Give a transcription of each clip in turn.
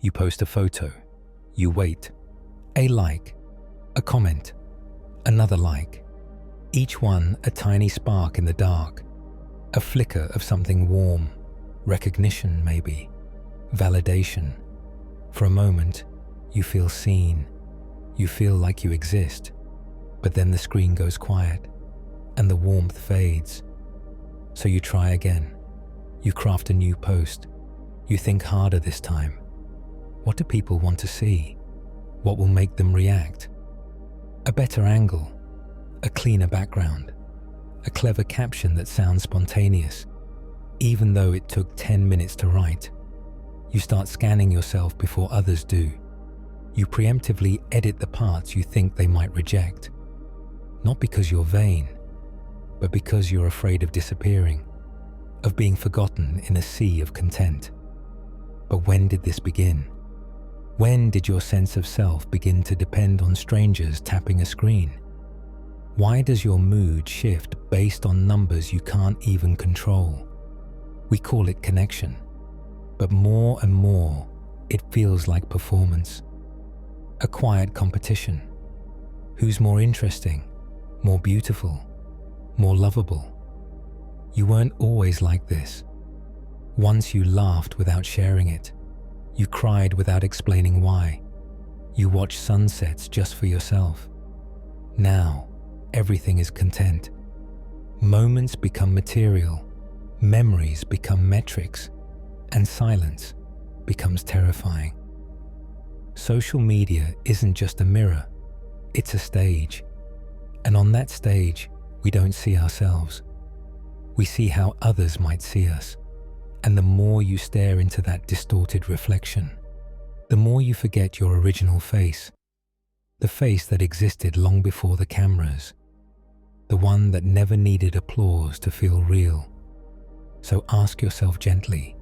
You post a photo. You wait. A like. A comment. Another like. Each one a tiny spark in the dark. A flicker of something warm. Recognition, maybe. Validation. For a moment, you feel seen. You feel like you exist. But then the screen goes quiet, and the warmth fades. So you try again. You craft a new post. You think harder this time. What do people want to see? What will make them react? A better angle, a cleaner background, a clever caption that sounds spontaneous, even though it took 10 minutes to write. You start scanning yourself before others do. You preemptively edit the parts you think they might reject. Not because you're vain, but because you're afraid of disappearing, of being forgotten in a sea of content. But when did this begin? When did your sense of self begin to depend on strangers tapping a screen? Why does your mood shift based on numbers you can't even control? We call it connection, but more and more, it feels like performance. A quiet competition. Who's more interesting, more beautiful, more lovable? You weren't always like this. Once you laughed without sharing it. You cried without explaining why. You watched sunsets just for yourself. Now, everything is content. Moments become material, memories become metrics, and silence becomes terrifying. Social media isn't just a mirror, it's a stage. And on that stage, we don't see ourselves. We see how others might see us. And the more you stare into that distorted reflection, the more you forget your original face, the face that existed long before the cameras, the one that never needed applause to feel real. So ask yourself gently,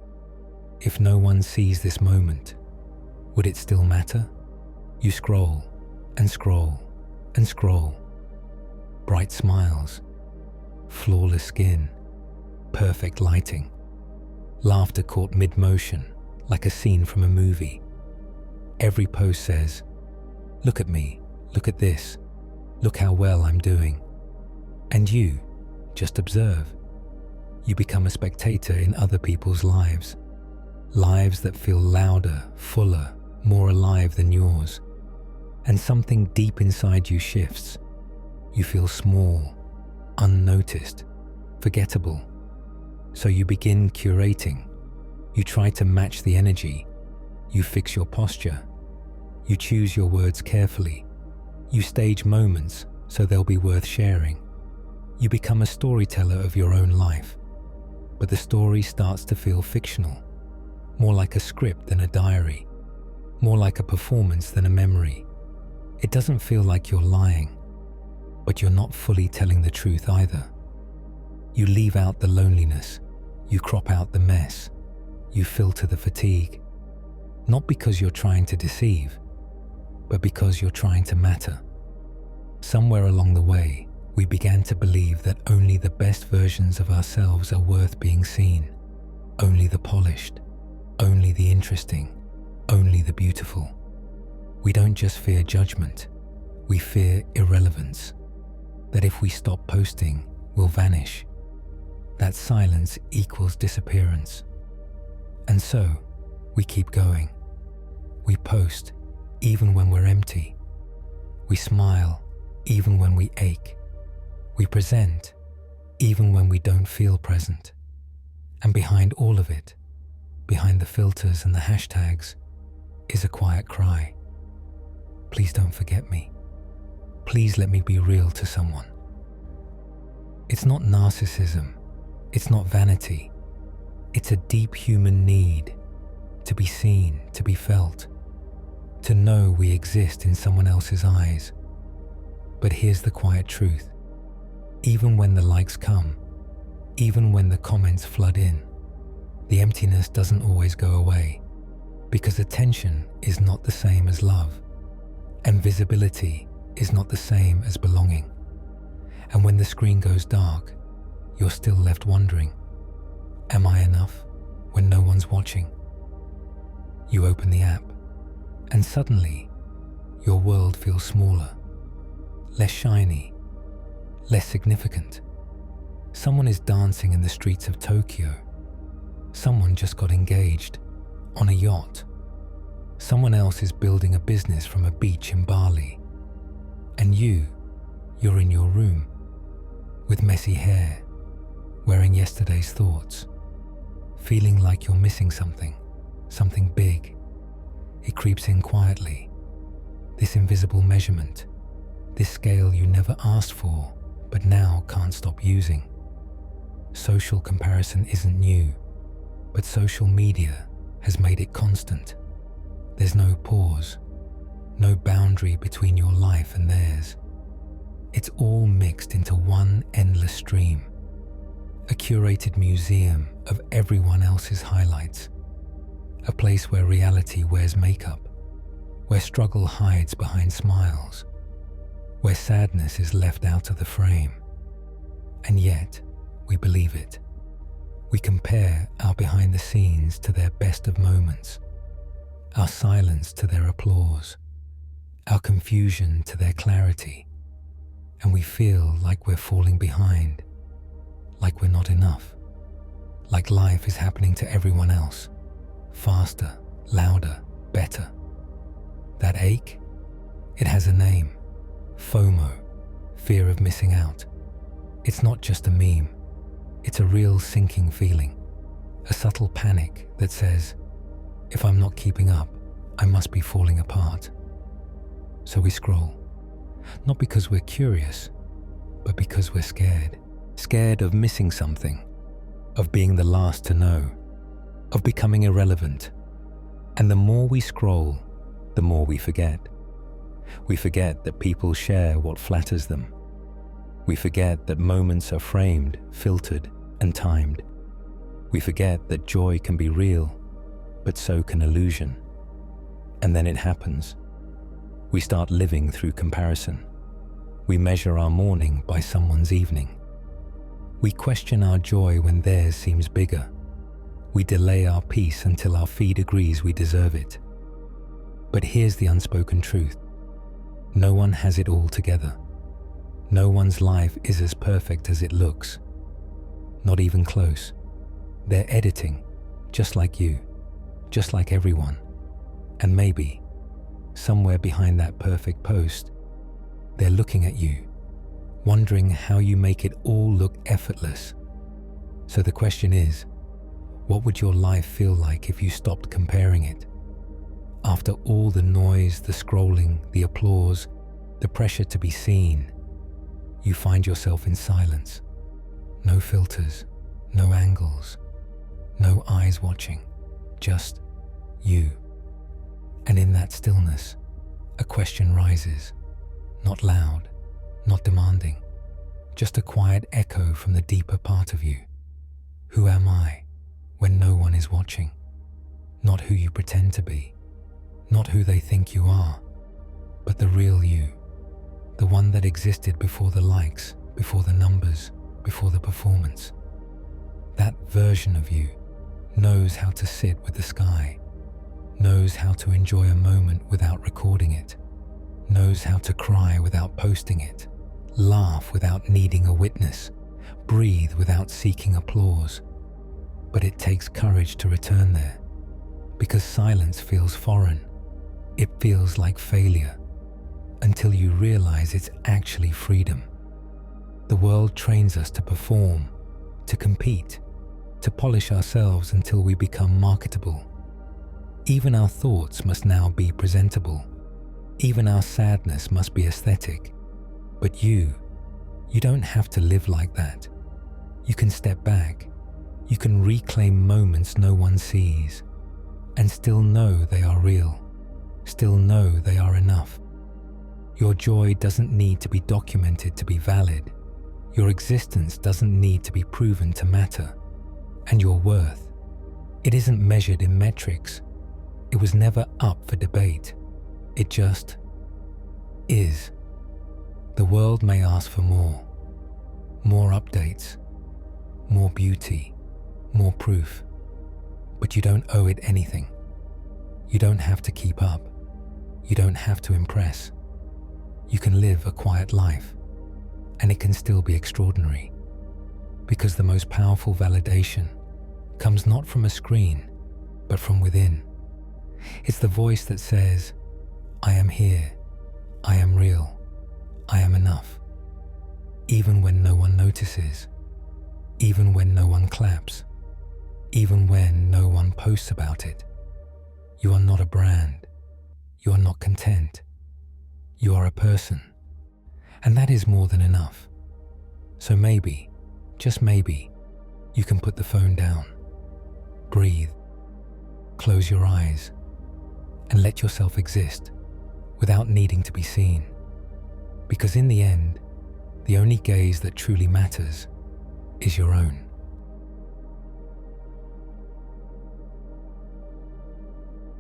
if no one sees this moment, would it still matter? You scroll and scroll and scroll. Bright smiles, flawless skin, perfect lighting. Laughter caught mid-motion, like a scene from a movie. Every post says, "Look at me, look at this, look how well I'm doing." And you just observe. You become a spectator in other people's lives. Lives that feel louder, fuller, more alive than yours. And something deep inside you shifts. You feel small, unnoticed, forgettable. So you begin curating. You try to match the energy. You fix your posture. You choose your words carefully. You stage moments so they'll be worth sharing. You become a storyteller of your own life. But the story starts to feel fictional, more like a script than a diary, more like a performance than a memory. It doesn't feel like you're lying, but you're not fully telling the truth either. You leave out the loneliness. You crop out the mess. You filter the fatigue. Not because you're trying to deceive, but because you're trying to matter. Somewhere along the way, we began to believe that only the best versions of ourselves are worth being seen. Only the polished, only the interesting, only the beautiful. We don't just fear judgment, we fear irrelevance. That if we stop posting, we'll vanish. That silence equals disappearance. And so, we keep going. We post even when we're empty. We smile even when we ache. We present even when we don't feel present. And behind all of it, behind the filters and the hashtags, is a quiet cry. Please don't forget me. Please let me be real to someone. It's not narcissism. It's not vanity. It's a deep human need to be seen, to be felt, to know we exist in someone else's eyes. But here's the quiet truth. Even when the likes come, even when the comments flood in, the emptiness doesn't always go away, because attention is not the same as love, and visibility is not the same as belonging. And when the screen goes dark, you're still left wondering, am I enough when no one's watching? You open the app, and suddenly, your world feels smaller, less shiny, less significant. Someone is dancing in the streets of Tokyo. Someone just got engaged on a yacht. Someone else is building a business from a beach in Bali. And you're in your room, with messy hair, wearing yesterday's thoughts, feeling like you're missing something big. It creeps in quietly, this invisible measurement, this scale you never asked for but now can't stop using. Social comparison isn't new, but social media has made it constant. There's no pause, no boundary between your life and theirs. It's all mixed into one endless stream, a curated museum of everyone else's highlights, a place where reality wears makeup, where struggle hides behind smiles, where sadness is left out of the frame. And yet, we believe it. We compare our behind the scenes to their best of moments, our silence to their applause, our confusion to their clarity, and we feel like we're falling behind, like we're not enough, like life is happening to everyone else, faster, louder, better. That ache? It has a name: FOMO, fear of missing out. It's not just a meme. It's a real sinking feeling, a subtle panic that says, if I'm not keeping up, I must be falling apart. So we scroll, not because we're curious, but because we're scared. Scared of missing something, of being the last to know, of becoming irrelevant. And the more we scroll, the more we forget. We forget that people share what flatters them. We forget that moments are framed, filtered, and timed. We forget that joy can be real, but so can illusion. And then it happens. We start living through comparison. We measure our morning by someone's evening. We question our joy when theirs seems bigger. We delay our peace until our feed agrees we deserve it. But here's the unspoken truth. No one has it all together. No one's life is as perfect as it looks. Not even close. They're editing, just like you, just like everyone. And maybe, somewhere behind that perfect post, they're looking at you, wondering how you make it all look effortless. So the question is, what would your life feel like if you stopped comparing it? After all the noise, the scrolling, the applause, the pressure to be seen, you find yourself in silence. No filters, no angles, no eyes watching, just you. And in that stillness, a question rises, not loud, not demanding, just a quiet echo from the deeper part of you. Who am I when no one is watching? Not who you pretend to be, not who they think you are, but the real you, the one that existed before the likes, before the numbers, before the performance. That version of you knows how to sit with the sky, knows how to enjoy a moment without recording it, knows how to cry without posting it, laugh without needing a witness, breathe without seeking applause. But it takes courage to return there, because silence feels foreign. It feels like failure, until you realize it's actually freedom. The world trains us to perform, to compete, to polish ourselves until we become marketable. Even our thoughts must now be presentable. Even our sadness must be aesthetic. But you don't have to live like that. You can step back. You can reclaim moments no one sees, and still know they are real, still know they are enough. Your joy doesn't need to be documented to be valid. Your existence doesn't need to be proven to matter. And your worth, it isn't measured in metrics. It was never up for debate. It just is. The world may ask for more updates, more beauty, more proof, but you don't owe it anything. You don't have to keep up. You don't have to impress. You can live a quiet life, and it can still be extraordinary. Because the most powerful validation comes not from a screen, but from within. It's the voice that says, I am here, I am real, I am enough. Even when no one notices, even when no one claps, even when no one posts about it. You are not a brand. You are not content. You are a person. And that is more than enough. So maybe, just maybe, you can put the phone down, breathe, close your eyes, and let yourself exist without needing to be seen. Because in the end, the only gaze that truly matters is your own.